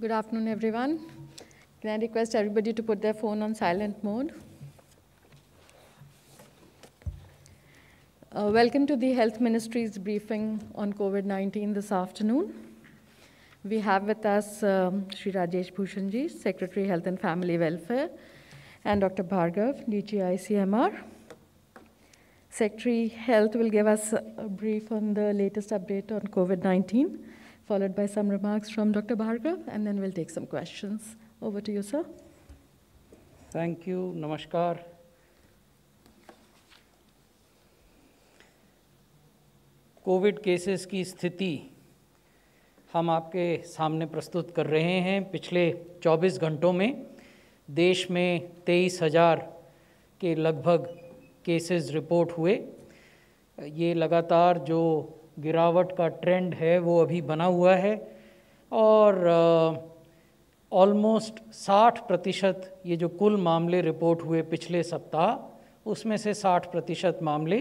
Good afternoon, everyone. Can I request everybody to put their phone on silent mode? Welcome to the Health Ministry's briefing on COVID-19 this afternoon. We have with us Shri Rajesh Bhushanji, Secretary Health and Family Welfare, and Dr. Bhargav, DG ICMR. Secretary Health will give us a brief on the latest update on COVID-19, followed by some remarks from Dr. Bhargav, and then we'll take some questions. Over to you, sir. Thank you. Namaskar. Covid cases की स्थिति हम आपके सामने प्रस्तुत कर रहे हैं। पिछले 24 घंटों में देश में 23,000 के लगभग केसेस रिपोर्ट हुए। ये लगातार जो गिरावट का ट्रेंड है वो अभी बना हुआ है और ऑलमोस्ट 60% ये जो कुल मामले रिपोर्ट हुए पिछले सप्ताह, उसमें से 60% मामले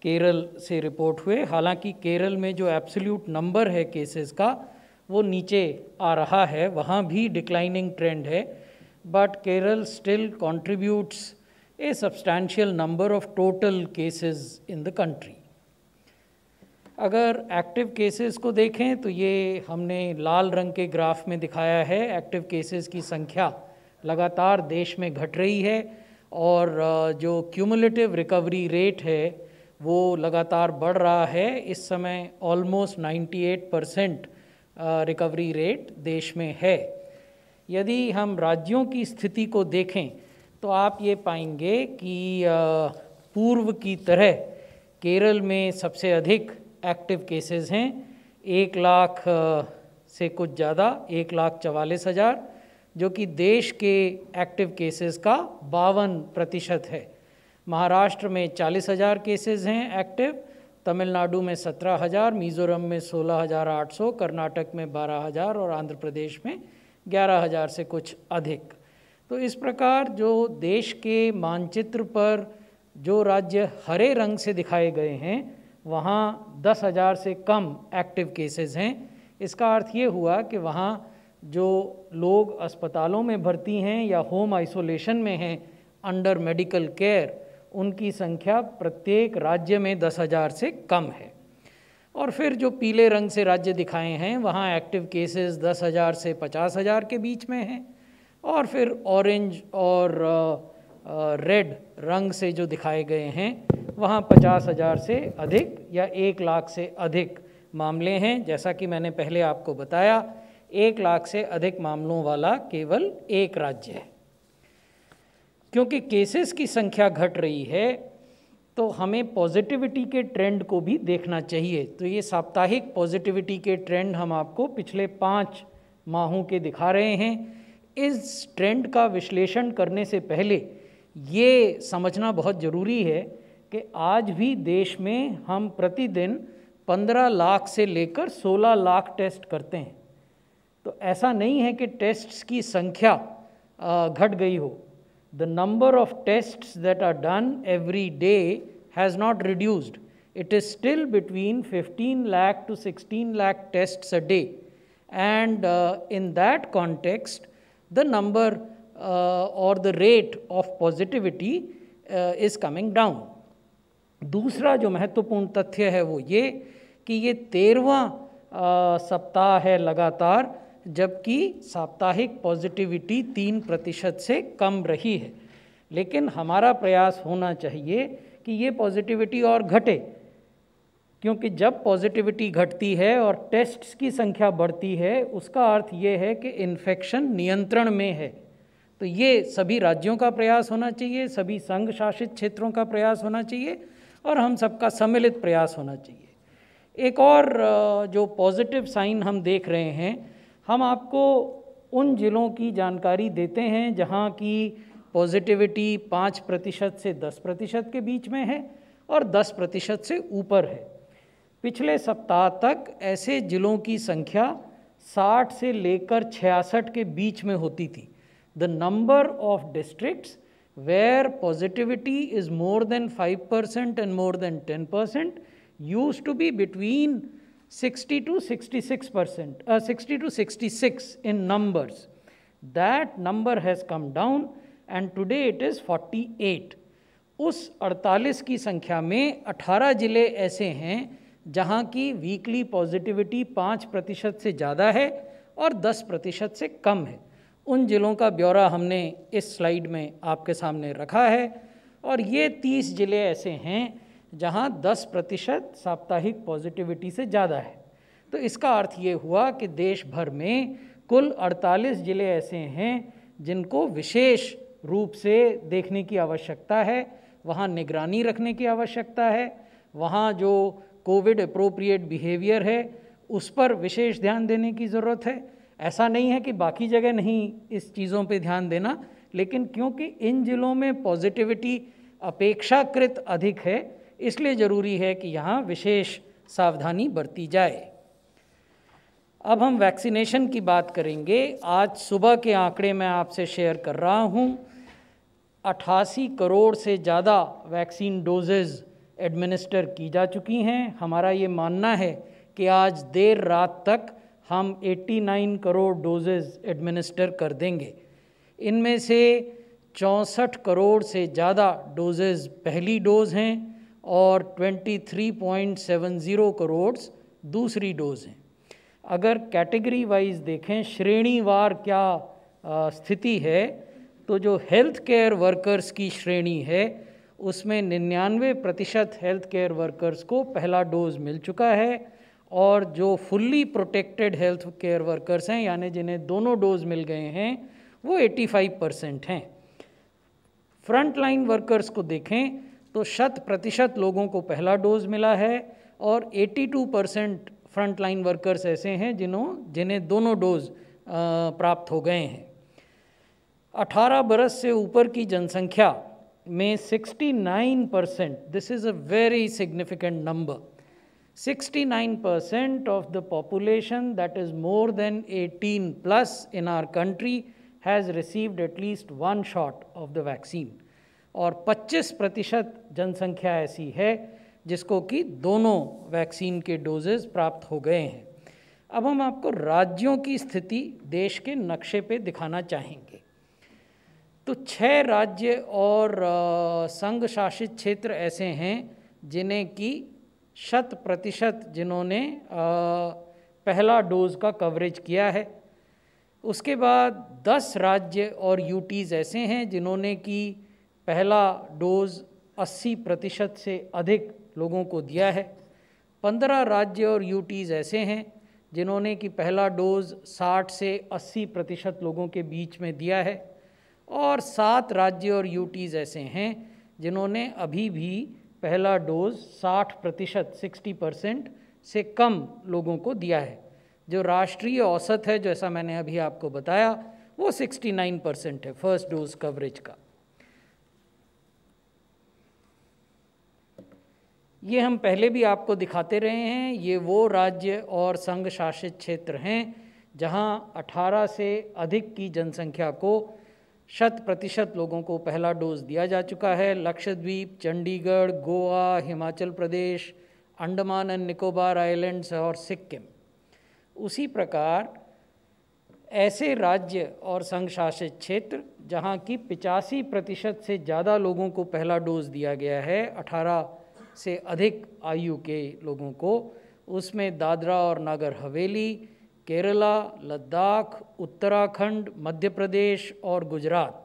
केरल से रिपोर्ट हुए। हालांकि केरल में जो एब्सोल्यूट नंबर है केसेस का वो नीचे आ रहा है, वहाँ भी डिक्लाइनिंग ट्रेंड है, but Kerala still contributes A substantial number of total cases in the country. अगर एक्टिव केसेस को देखें तो ये हमने लाल रंग के ग्राफ में दिखाया है। एक्टिव केसेस की संख्या लगातार देश में घट रही है और जो क्यूमुलेटिव रिकवरी रेट है वो लगातार बढ़ रहा है। इस समय ऑलमोस्ट 98% रिकवरी रेट देश में है। यदि हम राज्यों की स्थिति को देखें तो आप ये पाएंगे कि पूर्व की तरह केरल में सबसे अधिक एक्टिव केसेस हैं। 1 लाख से कुछ ज़्यादा, 1,44,000, जो कि देश के एक्टिव केसेस का 52% है। महाराष्ट्र में 40,000 केसेस हैं एक्टिव, तमिलनाडु में 17,000, मिज़ोरम में 16,800, कर्नाटक में 12,000 और आंध्र प्रदेश में 11,000 से कुछ अधिक। तो इस प्रकार जो देश के मानचित्र पर जो राज्य हरे रंग से दिखाए गए हैं वहाँ 10,000 से कम एक्टिव केसेस हैं। इसका अर्थ ये हुआ कि वहाँ जो लोग अस्पतालों में भर्ती हैं या होम आइसोलेशन में हैं अंडर मेडिकल केयर, उनकी संख्या प्रत्येक राज्य में 10,000 से कम है। और फिर जो पीले रंग से राज्य दिखाए हैं वहाँ एक्टिव केसेस 10,000 से 50,000 के बीच में हैं, और फिर ऑरेंज और रेड रंग से जो दिखाए गए हैं वहाँ 50,000 से अधिक या 1 लाख से अधिक मामले हैं। जैसा कि मैंने पहले आपको बताया, 1 लाख से अधिक मामलों वाला केवल एक राज्य है। क्योंकि केसेस की संख्या घट रही है तो हमें पॉजिटिविटी के ट्रेंड को भी देखना चाहिए। तो ये साप्ताहिक पॉजिटिविटी के ट्रेंड हम आपको पिछले 5 माहों के दिखा रहे हैं। इस ट्रेंड का विश्लेषण करने से पहले ये समझना बहुत ज़रूरी है कि आज भी देश में हम प्रतिदिन 15 लाख से लेकर 16 लाख टेस्ट करते हैं। तो ऐसा नहीं है कि टेस्ट्स की संख्या घट गई हो। The number of tests that are done every day has not reduced. It is still between 15 lakh to 16 lakh tests a day, and in that context the number or the rate of positivity is coming down. दूसरा जो महत्वपूर्ण तथ्य है वो ये कि ये 13वां सप्ताह है लगातार जबकि साप्ताहिक पॉजिटिविटी 3% से कम रही है। लेकिन हमारा प्रयास होना चाहिए कि ये पॉजिटिविटी और घटे, क्योंकि जब पॉजिटिविटी घटती है और टेस्ट्स की संख्या बढ़ती है उसका अर्थ ये है कि इन्फेक्शन नियंत्रण में है। तो ये सभी राज्यों का प्रयास होना चाहिए, सभी संघ शासित क्षेत्रों का प्रयास होना चाहिए और हम सबका सम्मिलित प्रयास होना चाहिए। एक और जो पॉजिटिव साइन हम देख रहे हैं, हम आपको उन जिलों की जानकारी देते हैं जहां की पॉजिटिविटी 5% से 10% के बीच में है और 10% से ऊपर है। पिछले सप्ताह तक ऐसे जिलों की संख्या 60 से लेकर 66 के बीच में होती थी। The number of districts where positivity is more than 5% and more than 10% used to be between 60 to 66%, 60 to 66 in numbers. That number has come down and today it is 48. उस 48 की संख्या में 18 जिले ऐसे हैं जहां की वीकली पॉजिटिविटी 5% से ज़्यादा है और 10% से कम है। उन जिलों का ब्यौरा हमने इस स्लाइड में आपके सामने रखा है और ये 30 जिले ऐसे हैं जहां 10% साप्ताहिक पॉजिटिविटी से ज़्यादा है। तो इसका अर्थ ये हुआ कि देश भर में कुल 48 जिले ऐसे हैं जिनको विशेष रूप से देखने की आवश्यकता है, वहाँ निगरानी रखने की आवश्यकता है, वहाँ जो कोविड अप्रोप्रिएट बिहेवियर है उस पर विशेष ध्यान देने की ज़रूरत है। ऐसा नहीं है कि बाकी जगह नहीं इस चीज़ों पे ध्यान देना, लेकिन क्योंकि इन जिलों में पॉजिटिविटी अपेक्षाकृत अधिक है इसलिए ज़रूरी है कि यहाँ विशेष सावधानी बरती जाए। अब हम वैक्सीनेशन की बात करेंगे। आज सुबह के आंकड़े मैं आपसे शेयर कर रहा हूँ। 88 करोड़ से ज़्यादा वैक्सीन डोजेज़ एडमिनिस्टर की जा चुकी हैं। हमारा ये मानना है कि आज देर रात तक हम 89 करोड़ डोजेज़ एडमिनिस्टर कर देंगे। इनमें से 64 करोड़ से ज़्यादा डोजेज़ पहली डोज़ हैं और 23.70 करोड़ दूसरी डोज़ हैं। अगर कैटेगरी वाइज देखें, श्रेणीवार क्या स्थिति है, तो जो हेल्थ केयर वर्कर्स की श्रेणी है उसमें 99% हेल्थ केयर वर्कर्स को पहला डोज मिल चुका है और जो fully protected health care workers हैं यानी जिन्हें दोनों डोज मिल गए हैं वो 85% हैं। फ्रंट लाइन वर्कर्स को देखें तो 100% लोगों को पहला डोज मिला है और 82% फ्रंट लाइन वर्कर्स ऐसे हैं जिन्हें दोनों डोज प्राप्त हो गए हैं। 18 बरस से ऊपर की जनसंख्या में 69%, this is a very significant number, 69% of the population that is more than 18 plus in our country has received at least one shot of the vaccine और 25% जनसंख्या ऐसी है जिसको कि दोनों वैक्सीन के डोजेस प्राप्त हो गए हैं। अब हम आपको राज्यों की स्थिति देश के नक्शे पे दिखाना चाहेंगे। तो 6 राज्य और संघ शासित क्षेत्र ऐसे हैं जिन्हें कि 100% जिन्होंने पहला डोज का कवरेज किया है। उसके बाद 10 राज्य और यूटीज़ ऐसे हैं जिन्होंने कि पहला डोज 80% से अधिक लोगों को दिया है। 15 राज्य और यूटीज़ ऐसे हैं जिन्होंने कि पहला डोज 60 से 80% लोगों के बीच में दिया है और 7 राज्य और यूटीज़ ऐसे हैं जिन्होंने अभी भी पहला डोज 60% से कम लोगों को दिया है। जो राष्ट्रीय औसत है, जैसा मैंने अभी आपको बताया, वो 69% है फर्स्ट डोज कवरेज का। ये हम पहले भी आपको दिखाते रहे हैं। ये वो राज्य और संघ शासित क्षेत्र हैं जहां 18 से अधिक की जनसंख्या को 100% लोगों को पहला डोज दिया जा चुका है। लक्षद्वीप, चंडीगढ़, गोवा, हिमाचल प्रदेश, अंडमान एंड निकोबार आइलैंड्स और सिक्किम। उसी प्रकार ऐसे राज्य और संघ शासित क्षेत्र जहां की 85% से ज़्यादा लोगों को पहला डोज दिया गया है 18 से अधिक आयु के लोगों को, उसमें दादरा और नगर हवेली, केरला, लद्दाख, उत्तराखंड, मध्य प्रदेश और गुजरात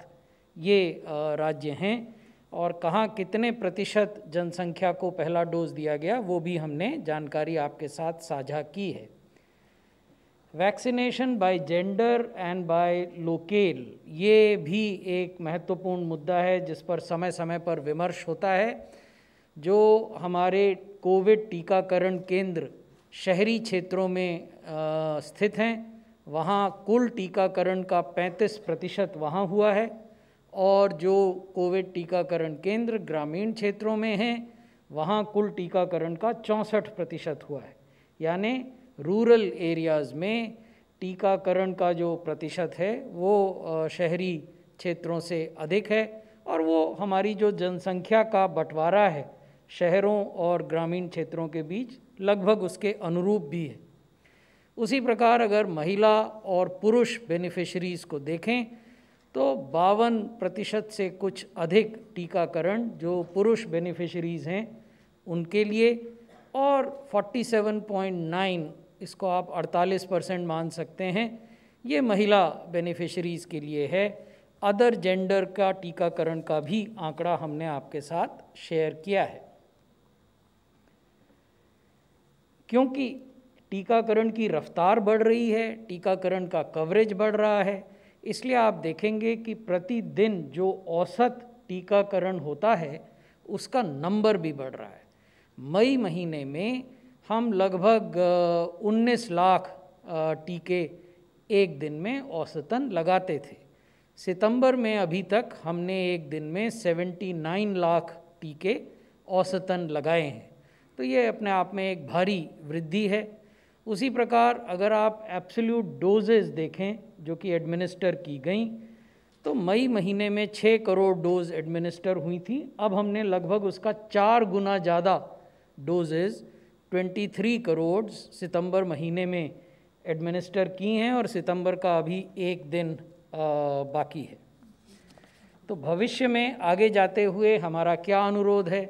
ये राज्य हैं। और कहाँ कितने प्रतिशत जनसंख्या को पहला डोज दिया गया वो भी हमने जानकारी आपके साथ साझा की है। Vaccination by gender and by locale, ये भी एक महत्वपूर्ण मुद्दा है जिस पर समय समय पर विमर्श होता है। जो हमारे कोविड टीकाकरण केंद्र शहरी क्षेत्रों में स्थित हैं वहाँ कुल टीकाकरण का 35% वहाँ हुआ है और जो कोविड टीकाकरण केंद्र ग्रामीण क्षेत्रों में हैं वहाँ कुल टीकाकरण का 64% हुआ है। यानी रूरल एरियाज़ में टीकाकरण का जो प्रतिशत है वो शहरी क्षेत्रों से अधिक है और वो हमारी जो जनसंख्या का बंटवारा है शहरों और ग्रामीण क्षेत्रों के बीच लगभग उसके अनुरूप भी है। उसी प्रकार अगर महिला और पुरुष बेनिफिशरीज़ को देखें तो 52% से कुछ अधिक टीकाकरण जो पुरुष बेनिफिशरीज़ हैं उनके लिए, और 47.9, इसको आप 48% मान सकते हैं, ये महिला बेनिफिशरीज़ के लिए है। अदर जेंडर का टीकाकरण का भी आंकड़ा हमने आपके साथ शेयर किया है। क्योंकि टीकाकरण की रफ्तार बढ़ रही है, टीकाकरण का कवरेज बढ़ रहा है, इसलिए आप देखेंगे कि प्रतिदिन जो औसत टीकाकरण होता है उसका नंबर भी बढ़ रहा है। मई महीने में हम लगभग 19 लाख टीके एक दिन में औसतन लगाते थे। सितंबर में अभी तक हमने एक दिन में 79 लाख टीके औसतन लगाए हैं, तो ये अपने आप में एक भारी वृद्धि है। उसी प्रकार अगर आप एब्सोल्यूट डोजेज़ देखें जो कि एडमिनिस्टर की गई, तो मई महीने में 6 करोड़ डोज एडमिनिस्टर हुई थी। अब हमने लगभग उसका 4 गुना ज़्यादा डोजेज़ 23 करोड़ सितंबर महीने में एडमिनिस्टर की हैं, और सितंबर का अभी एक दिन बाकी है। तो भविष्य में आगे जाते हुए हमारा क्या अनुरोध है,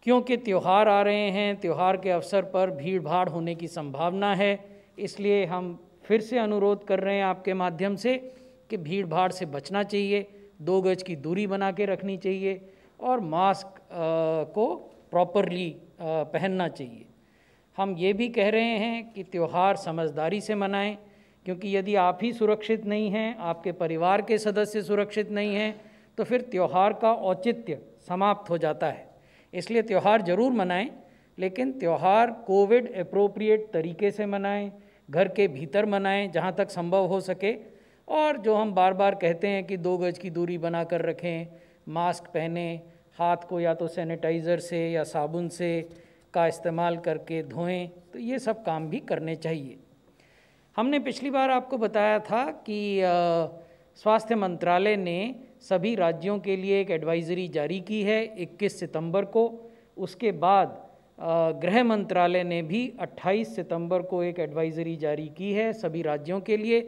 क्योंकि त्यौहार आ रहे हैं, त्यौहार के अवसर पर भीड़ भाड़ होने की संभावना है, इसलिए हम फिर से अनुरोध कर रहे हैं आपके माध्यम से कि भीड़ भाड़ से बचना चाहिए, 2 गज की दूरी बना के रखनी चाहिए, और मास्क को प्रॉपरली पहनना चाहिए। हम ये भी कह रहे हैं कि त्यौहार समझदारी से मनाएं, क्योंकि यदि आप ही सुरक्षित नहीं हैं, आपके परिवार के सदस्य सुरक्षित नहीं हैं, तो फिर त्यौहार का औचित्य समाप्त हो जाता है। इसलिए त्यौहार ज़रूर मनाएं, लेकिन त्यौहार कोविड एप्रोप्रिएट तरीके से मनाएं, घर के भीतर मनाएं जहां तक संभव हो सके, और जो हम बार बार कहते हैं कि 2 गज की दूरी बना कर रखें, मास्क पहने, हाथ को या तो सैनिटाइज़र से या साबुन से का इस्तेमाल करके धोएं, तो ये सब काम भी करने चाहिए। हमने पिछली बार आपको बताया था कि स्वास्थ्य मंत्रालय ने सभी राज्यों के लिए एक एडवाइज़री जारी की है 21 सितंबर को। उसके बाद गृह मंत्रालय ने भी 28 सितंबर को एक एडवाइज़री जारी की है सभी राज्यों के लिए,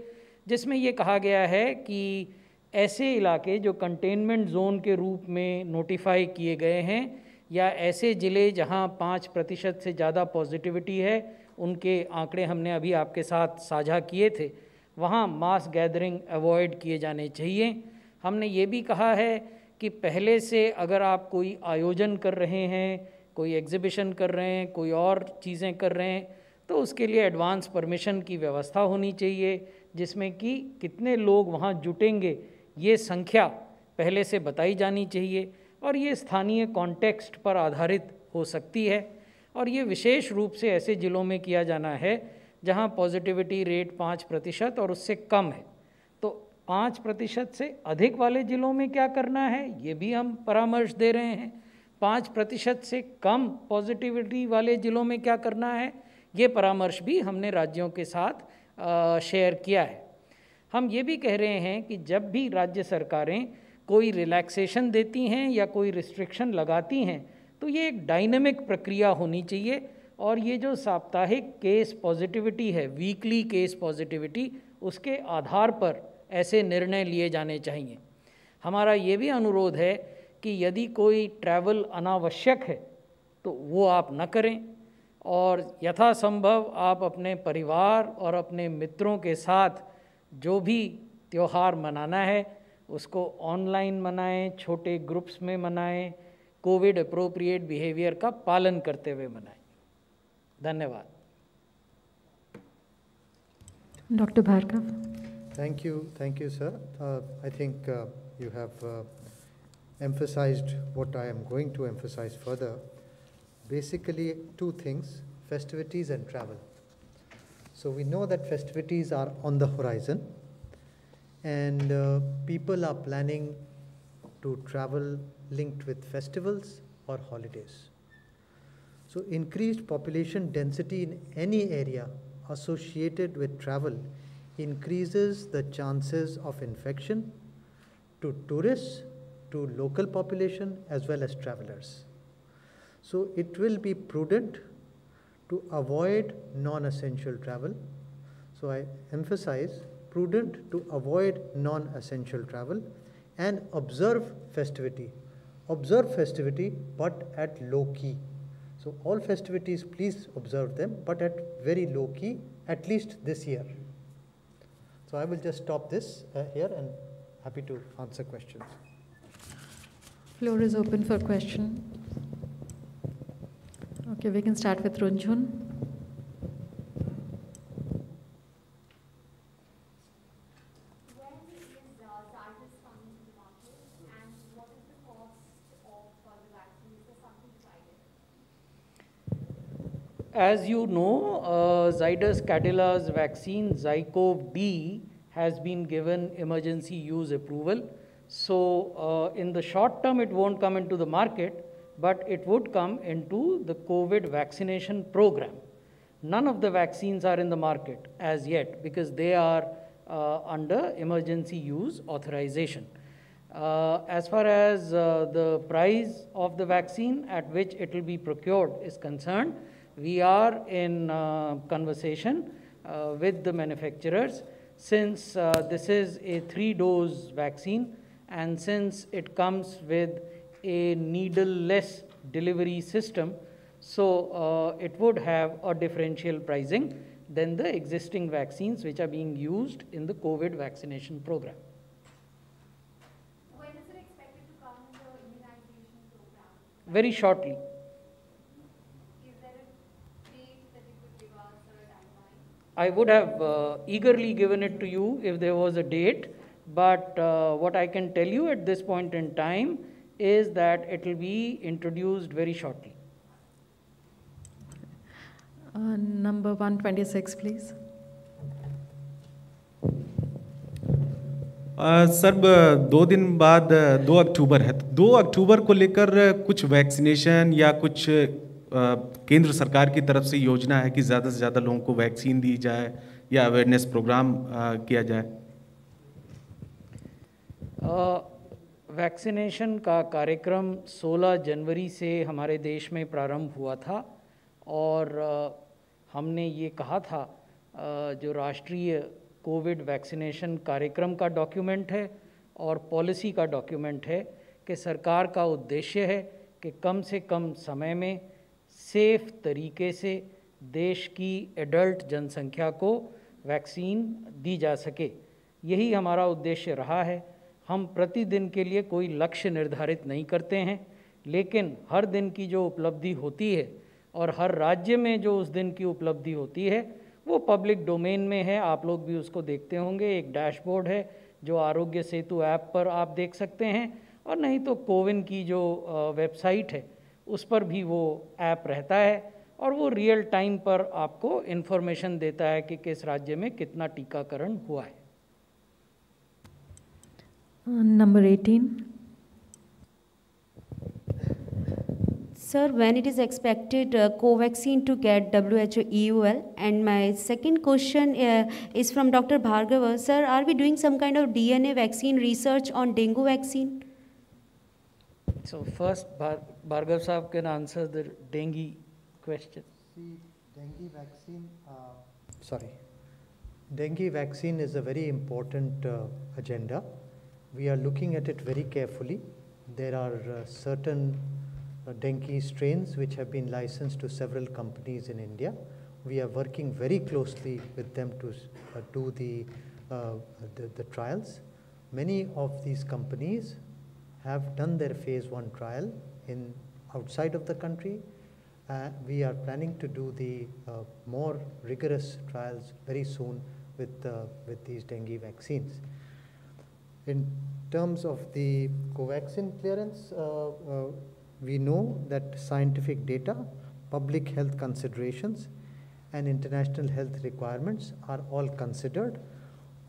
जिसमें ये कहा गया है कि ऐसे इलाके जो कंटेनमेंट जोन के रूप में नोटिफाई किए गए हैं, या ऐसे ज़िले जहां 5% से ज़्यादा पॉजिटिविटी है, उनके आंकड़े हमने अभी आपके साथ साझा किए थे, वहां मास गैदरिंग अवॉइड किए जाने चाहिए। हमने ये भी कहा है कि पहले से अगर आप कोई आयोजन कर रहे हैं, कोई एग्जीबिशन कर रहे हैं, कोई और चीज़ें कर रहे हैं, तो उसके लिए एडवांस परमिशन की व्यवस्था होनी चाहिए, जिसमें कि कितने लोग वहाँ जुटेंगे ये संख्या पहले से बताई जानी चाहिए, और ये स्थानीय कॉन्टेक्स्ट पर आधारित हो सकती है, और ये विशेष रूप से ऐसे ज़िलों में किया जाना है जहाँ पॉजिटिविटी रेट 5% और उससे कम है। तो 5% से अधिक वाले ज़िलों में क्या करना है, ये भी हम परामर्श दे रहे हैं। 5% से कम पॉजिटिविटी वाले ज़िलों में क्या करना है, ये परामर्श भी हमने राज्यों के साथ शेयर किया है। हम ये भी कह रहे हैं कि जब भी राज्य सरकारें कोई रिलैक्सेशन देती हैं या कोई रिस्ट्रिक्शन लगाती हैं, तो ये एक डायनेमिक प्रक्रिया होनी चाहिए, और ये जो साप्ताहिक केस पॉजिटिविटी है, वीकली केस पॉजिटिविटी, उसके आधार पर ऐसे निर्णय लिए जाने चाहिए। हमारा ये भी अनुरोध है कि यदि कोई ट्रैवल अनावश्यक है तो वो आप न करें, और यथासंभव आप अपने परिवार और अपने मित्रों के साथ जो भी त्यौहार मनाना है उसको ऑनलाइन मनाएं, छोटे ग्रुप्स में मनाएं, कोविड अप्रोप्रिएट बिहेवियर का पालन करते हुए मनाएं। धन्यवाद। Doctor Bhargava. Thank you, sir. I think you have emphasized what I am going to emphasize further. Basically, 2 things: festivities and travel. So we know that festivities are on the horizon, and people are planning to travel linked with festivals or holidays. So increased population density in any area associated with travel increases the chances of infection to tourists, to local population, as well as travelers. So it will be prudent to avoid non-essential travel. So I emphasize prudent to avoid non-essential travel and observe festivity. Observe festivity, but at low key. So all festivities, please observe them, but at very low key, at least this year. So I will just stop this here and happy to answer questions. Floor is open for question. Okay, we can start with Runjhun. As you know, Zydus Cadilla's vaccine, ZyCoV-D, has been given emergency use approval. So in the short term, it won't come into the market, but it would come into the COVID vaccination program. None of the vaccines are in the market as yet because they are under emergency use authorization. As far as the price of the vaccine at which it will be procured is concerned, we are in conversation with the manufacturers. Since this is a 3-dose vaccine and since it comes with a needle-less delivery system, so it would have a differential pricing than the existing vaccines which are being used in the COVID vaccination program. When is it expected to come in the immunization program? Very shortly. Is there a date that you could give us or a timeline? I would have eagerly given it to you if there was a date, but what I can tell you at this point in time is that it will be introduced very shortly. Number 126, please. Sir 2 दिन बाद 2 अक्टूबर है, तो 2 अक्टूबर को लेकर कुछ vaccination या कुछ केंद्र सरकार की तरफ से योजना है कि ज़्यादा से ज़्यादा लोगों को वैक्सीन दी जाए या अवेयरनेस प्रोग्राम किया जाए? वैक्सीनेशन का कार्यक्रम 16 जनवरी से हमारे देश में प्रारंभ हुआ था और हमने ये कहा था जो राष्ट्रीय कोविड वैक्सीनेशन कार्यक्रम का डॉक्यूमेंट है और पॉलिसी का डॉक्यूमेंट है कि सरकार का उद्देश्य है कि कम से कम समय में सेफ तरीके से देश की एडल्ट जनसंख्या को वैक्सीन दी जा सके। यही हमारा उद्देश्य रहा है। हम प्रतिदिन के लिए कोई लक्ष्य निर्धारित नहीं करते हैं, लेकिन हर दिन की जो उपलब्धि होती है और हर राज्य में जो उस दिन की उपलब्धि होती है वो पब्लिक डोमेन में है। आप लोग भी उसको देखते होंगे। एक डैशबोर्ड है जो आरोग्य सेतु ऐप पर आप देख सकते हैं, और नहीं तो कोविन की जो वेबसाइट है उस पर भी वो ऐप रहता है और वो रियल टाइम पर आपको इन्फॉर्मेशन देता है कि किस राज्य में कितना टीकाकरण हुआ है। Number 18. Sir, when it is expected Covaxin to get WHO EUL? And my second question is from Dr. Bhargava. Sir, are we doing some kind of DNA vaccine research on dengue vaccine? So first, Bhargav Saab can answer the dengue question. See, dengue vaccine, dengue vaccine is a very important agenda. We are looking at it very carefully. There are certain dengue strains which have been licensed to several companies in India. We are working very closely with them to do the trials. Many of these companies have done their phase 1 trial outside of the country. We are planning to do the more rigorous trials very soon with these dengue vaccines. In terms of the Covaxin clearance, we know that scientific data, public health considerations, and international health requirements are all considered,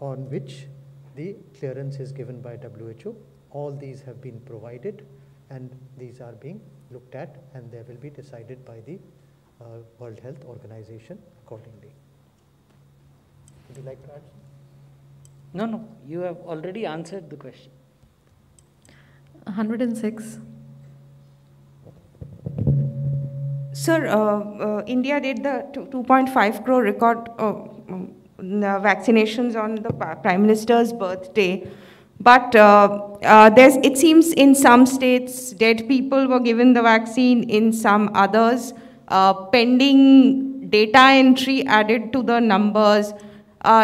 on which the clearance is given by WHO. All these have been provided, and these are being looked at, and they will be decided by the World Health Organization accordingly. Would you like to add? No, you have already answered the question. 106. Sir, India did the 2.5 crore record vaccinations on the Prime Minister's birthday. But it seems in some states, dead people were given the vaccine, in some others, pending data entry added to the numbers.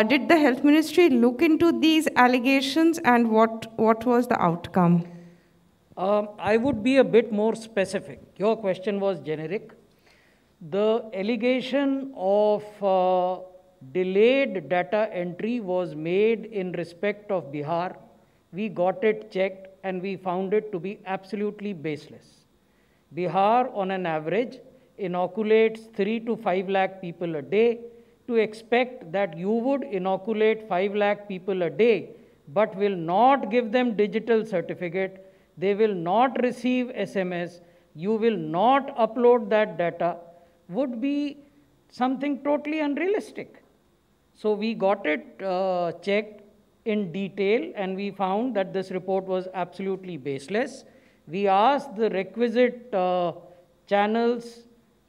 Did the Health Ministry look into these allegations, and what was the outcome? I would be a bit more specific. Your question was generic. The allegation of delayed data entry was made in respect of Bihar. We got it checked and we found it to be absolutely baseless. Bihar, on an average, inoculates 3 to 5 lakh people a day. To expect that you would inoculate 5 lakh people a day, but will not give them digital certificate, they will not receive SMS, you will not upload that data, would be something totally unrealistic. So we got it checked in detail and we found that this report was absolutely baseless. We asked the requisite channels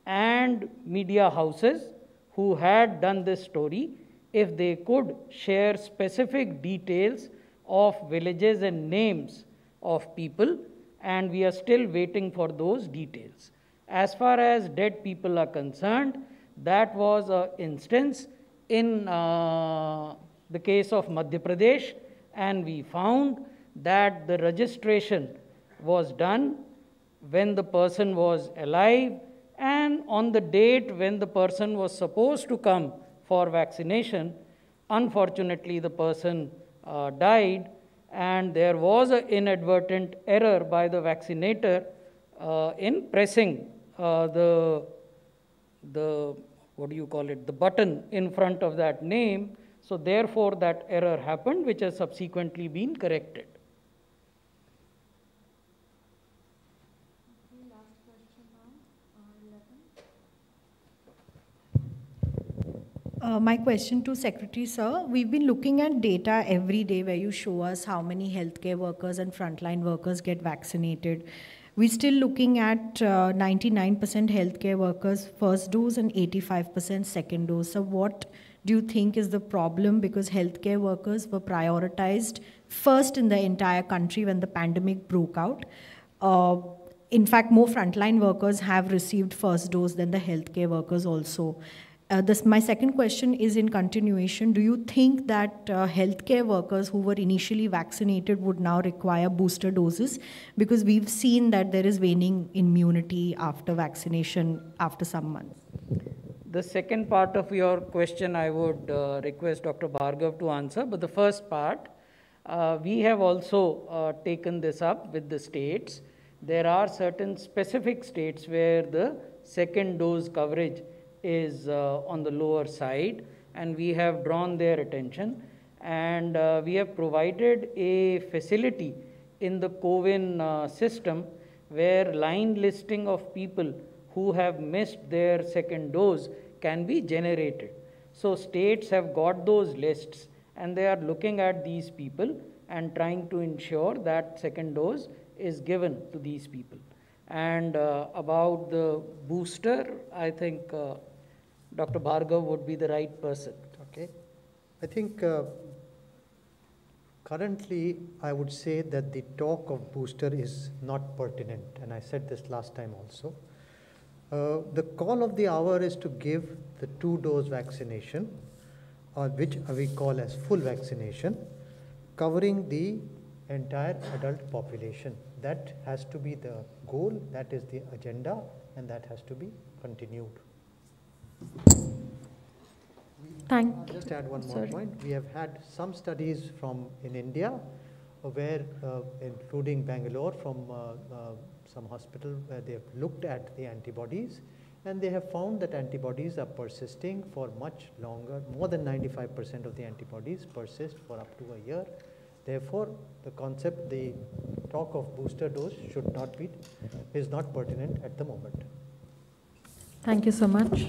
and media houses who had done this story if they could share specific details of villages and names of people, and we are still waiting for those details. As far as dead people are concerned, that was an instance in the case of Madhya Pradesh, and we found that the registration was done when the person was alive and on the date when the person was supposed to come for vaccination. Unfortunately, the person died, and there was an inadvertent error by the vaccinator in pressing the button in front of that name. So therefore, that error happened, which has subsequently been corrected. My question to Secretary Sir, we've been looking at data every day where you show us how many healthcare workers and frontline workers get vaccinated. We're still looking at 99% healthcare workers first dose and 85% second dose. So what do you think is the problem? Because healthcare workers were prioritized first in the entire country when the pandemic broke out. In fact, more frontline workers have received first dose than the healthcare workers also. My second question is in continuation. Do you think that healthcare workers who were initially vaccinated would now require booster doses? Because we've seen that there is waning immunity after vaccination after some months. The second part of your question, I would request Dr. Bhargav to answer. But the first part, we have also taken this up with the states. There are certain specific states where the second dose coverage is on the lower side, and we have drawn their attention, and we have provided a facility in the CoWIN system where line listing of people who have missed their second dose can be generated. So states have got those lists and they are looking at these people and trying to ensure that second dose is given to these people. And about the booster, I think Dr. Bhargav would be the right person. Okay. I think currently I would say that the talk of booster is not pertinent, and I said this last time also. The call of the hour is to give the 2-dose vaccination, which we call as full vaccination, covering the entire adult population. That has to be the goal, that is the agenda, and that has to be continued. Thank you. Just add one more point. We have had some studies in India where, including Bangalore, from some hospital where they have looked at the antibodies, and they have found that antibodies are persisting for much longer. More than 95% of the antibodies persist for up to a year. Therefore, the talk of booster dose is not pertinent at the moment. Thank you so much.